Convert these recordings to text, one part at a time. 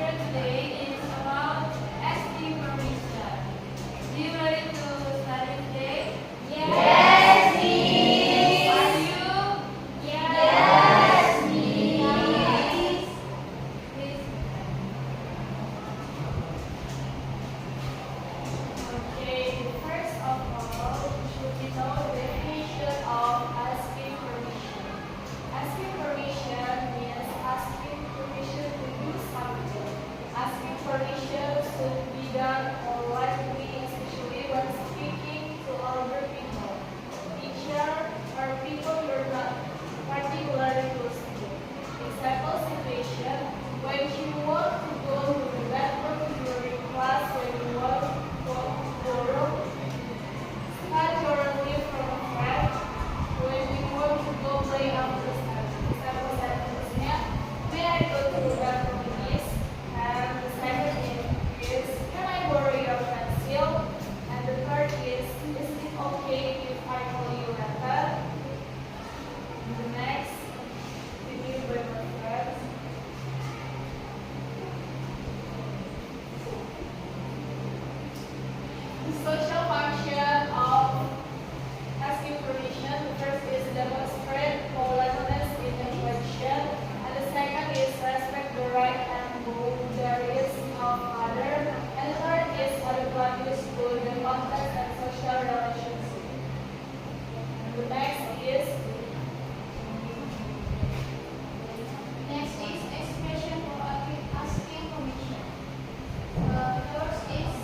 lecture today is about asking permission. Do you ready to study today? Yes, Miss. Are you? Yes, Miss. Please. Okay, first of all, you should know the definition of asking permission. Asking permission means asking permission to do something. Asking permission should be done politely, especially when speaking to older people, teacher, or people you're not particularly close to. Example situation: when you want to go to the bathroom during class, when you want to borrow, start your leave from a friend, when you want to go play after study. Example sentences-nya, may I go to the bathroom please? And the second is, can I borrow your pencil? And the third is it okay if I call you later? And the next, did you bring my friends? The social function of asking permission. The first is demonstrate politeness in interaction, and the second is respect the right and boundaries of others, and the third is adequate use to the context and social relationship. And the next is Expression for asking permission. First is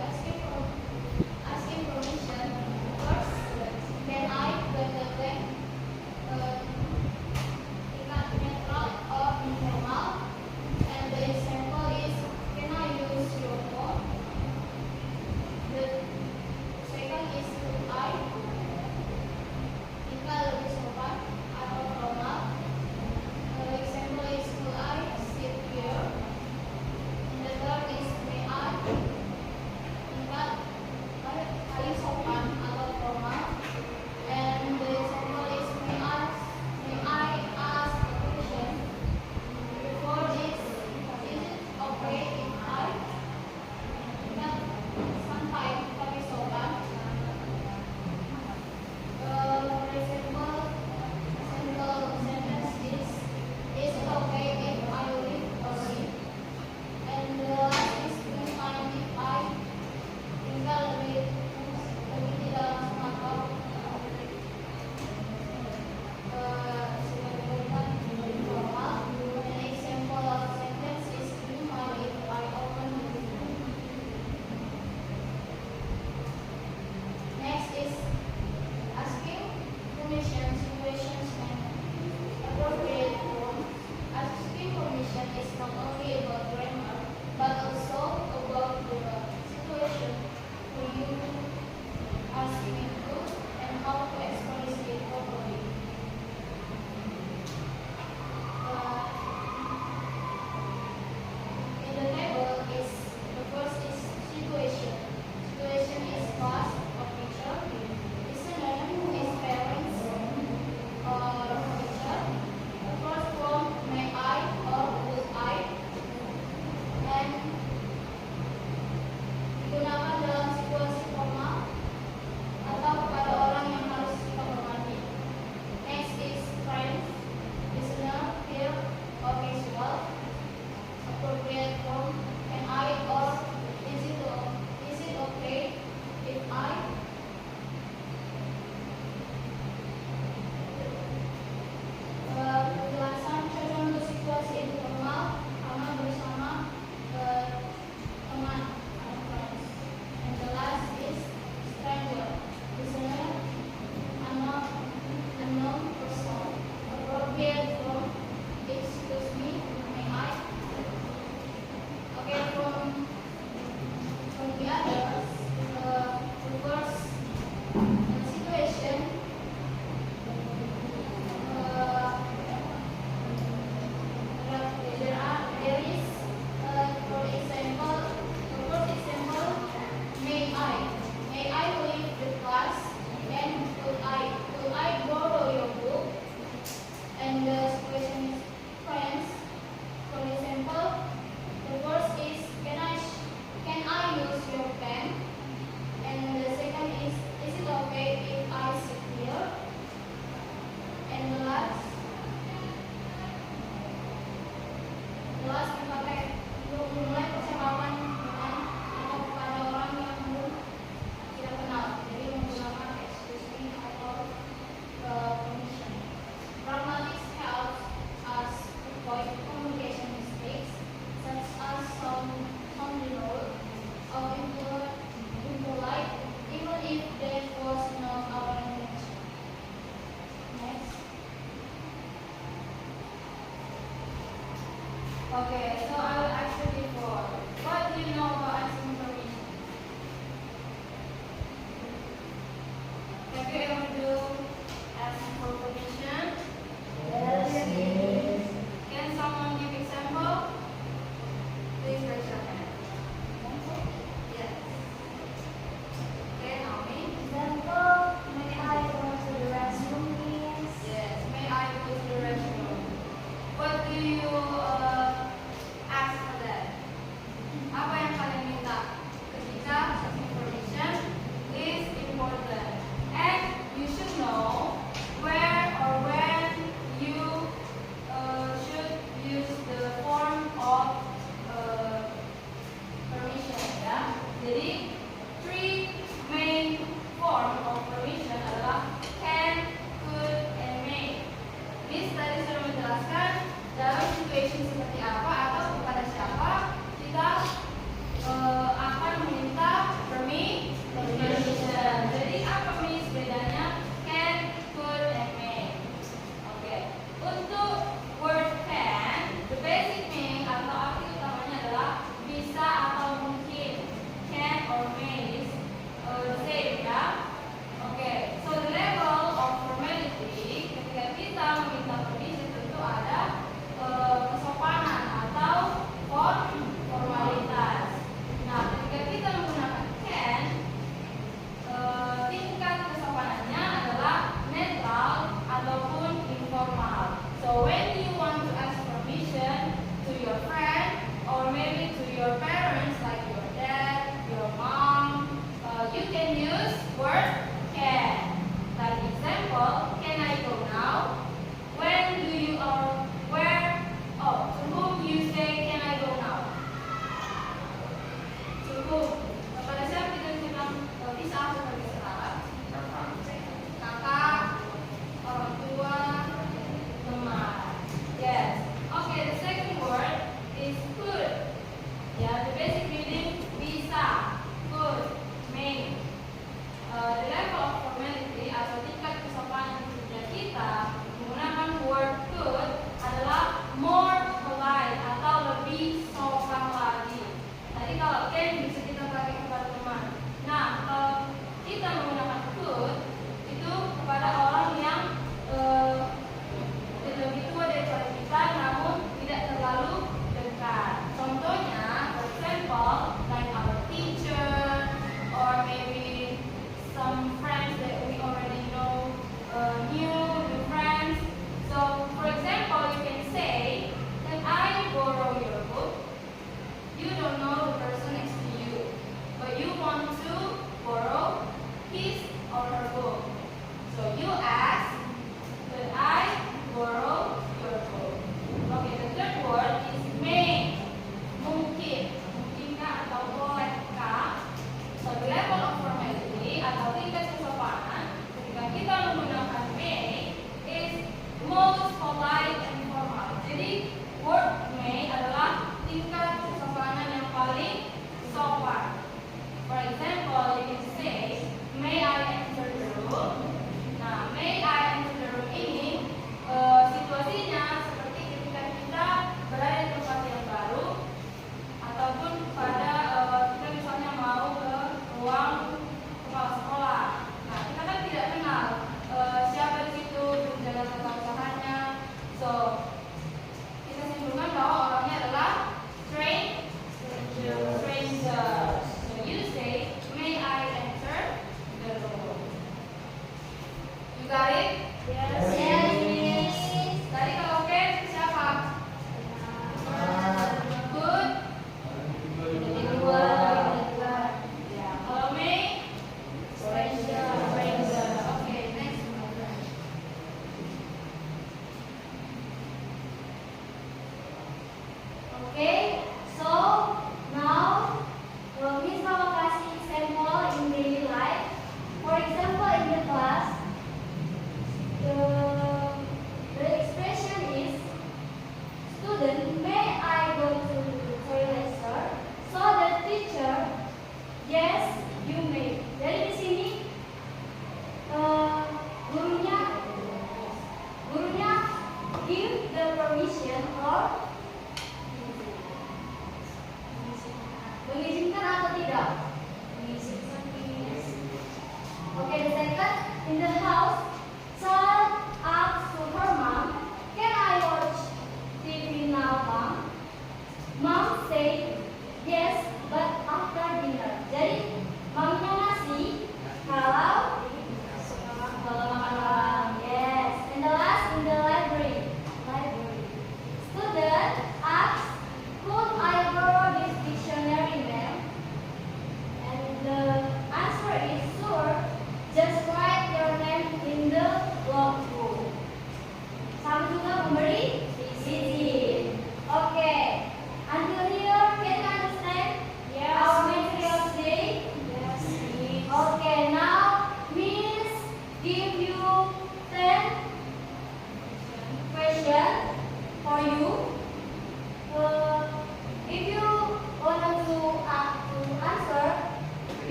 asking Okay, so I will ask you before. What do you know about asking permission? Have you ever do asking for permission? Yes, Miss. Can someone give example? Please raise your hand. Yes. Okay, Naomi. Example, may I go to the restroom, please? Yes. May I go to the restroom? What do you ask for that? Apa yang kalian minta ketika asking permission is important and you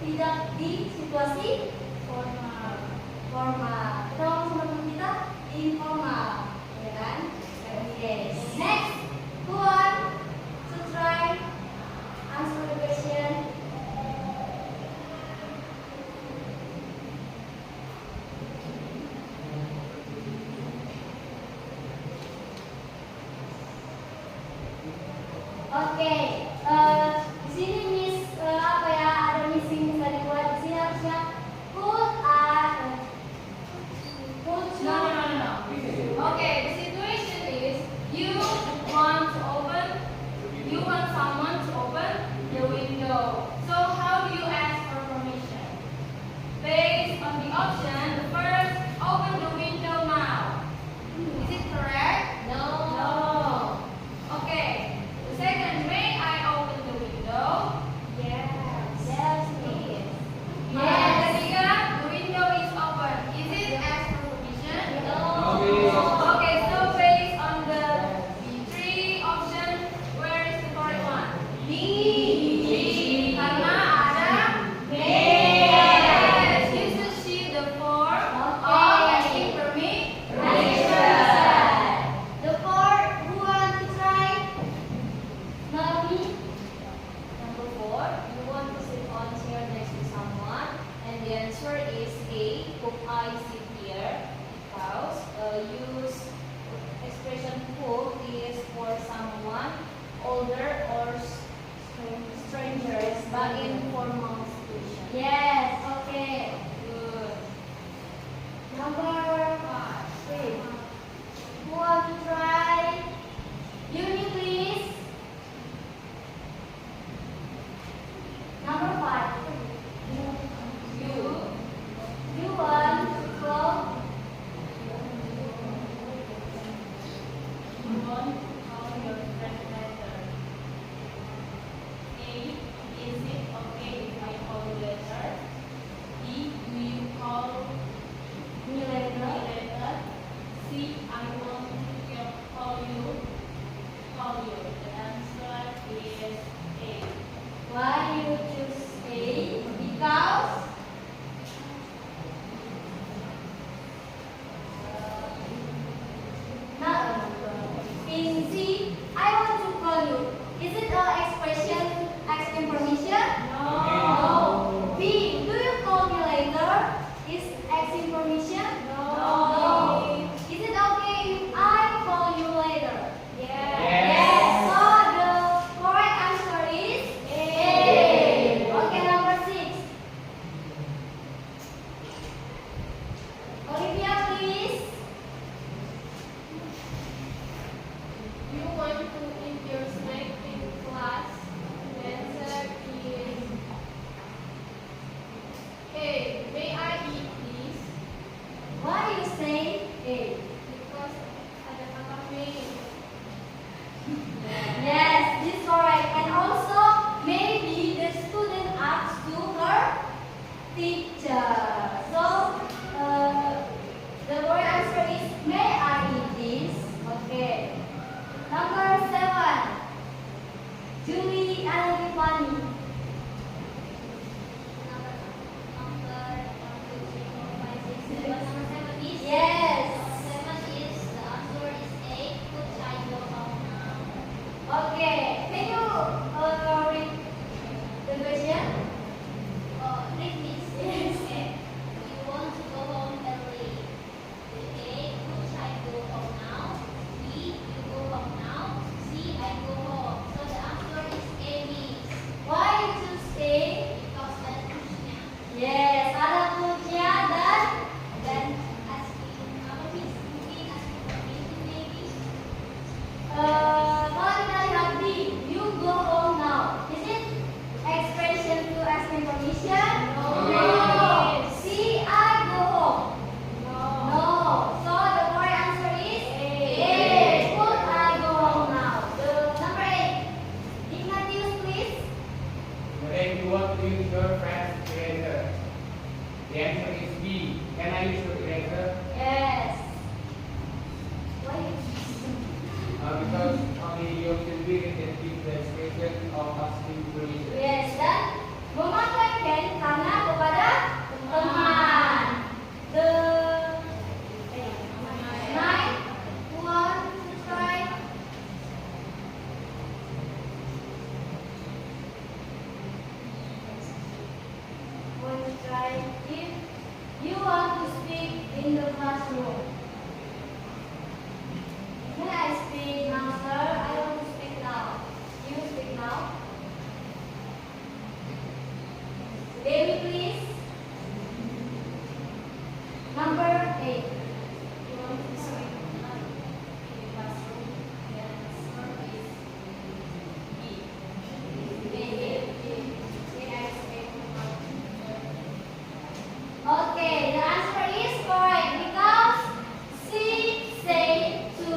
tidak di situasi Formal. formal. Kita ngomong sama teman kita informal, ya kan? Oke. Next, who want to try answer the question? Oke, di sini Miss apa ya? Ada missing bisa dibuat di sini harusnya put No, no, no, no. Okay, the situation is you want to open, you want someone to open the window. So how do you ask for permission? Based on the option, the first, open the window now. Is it correct? No. No. Okay. The second, may I open the window? Yes. Yes, please. Yes. The ketiga, the window is open. Is it ask for permission? No. Okay, so based on the three options, where is the correct one? B. Karena ada B. Yes, you should see the form of asking permission. The fourth, who want to try? Mommy. Number 4, you want to sit on chair next to someone, and the answer is A. Could I sit here? Because use expression could is for someone older or strangers, but in formal situation. Yes. Okay. Good. Number 3. Who want to try? Uni, please. Number 5. You want to call? You want to call your friend later. A. Is it okay if I call you later? B. Do you call Me later. later? C. I want to call you. The answer is A. Why you choose A? Because in C, I want to call you. Is it an expression asking permission? No. B, do you call me later? Is asking permission? No. Is it okay if I call you later? Yes. Yes. So the correct answer is A. Okay, number 6. Olivia, please. You want to eat your snack in class? The answer is A. May I eat this? Why you say A? Because ada kata may. Yes, this is correct. And also, maybe the student asks to her teacher. So, the correct answer is may I eat this? Okay. Number 7. Julie and Tiffany. Yes. Okay. Can you read the question? Yes. Why you choose A? Yes, ada kuncinya dan kalau kita lihat B, you go home now. Is it expression to asking permission? No. C, I go home. No. So the correct answer is A. Could I go home now? The number 8. Ignatius, please. Then you want to use your friend's eraser. The answer is B. Can I use your eraser? Yes. Why? Because only the option B can give the expression of asking permission. Yes, dan memakai pen kami like if you want to speak in the classroom. May I speak now, sir? I want to speak now. You speak now. Baby, please. Number 8. You want to speak in the classroom? The answer is B. May I speak now? Okay, the answer is correct because she said to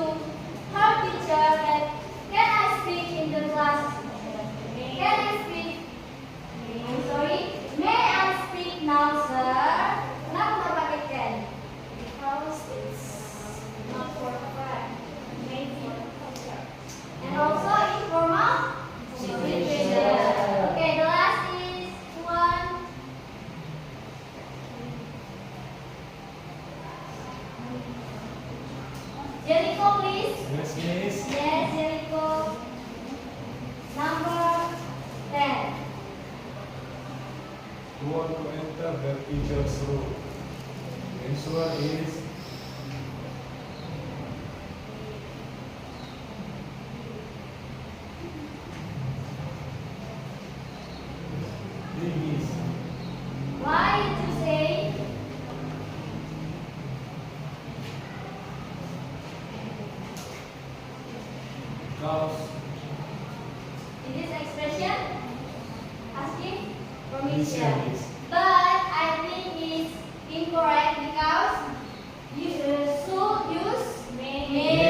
her teacher that can I speak in the class? Can I speak? I'm sorry. May I speak now, sir? Kenapa pakai can? Because it's not for a friend, made for a culture. And also informal situation. Okay, the last is one. Jericho, please. Yes, miss. Yes, Jericho. Number 10. Who want to enter the teacher's room? The answer is D, miss. Why did you say? Because In this expression, asking Miss, permission. miss. But I think it's incorrect because you should use may.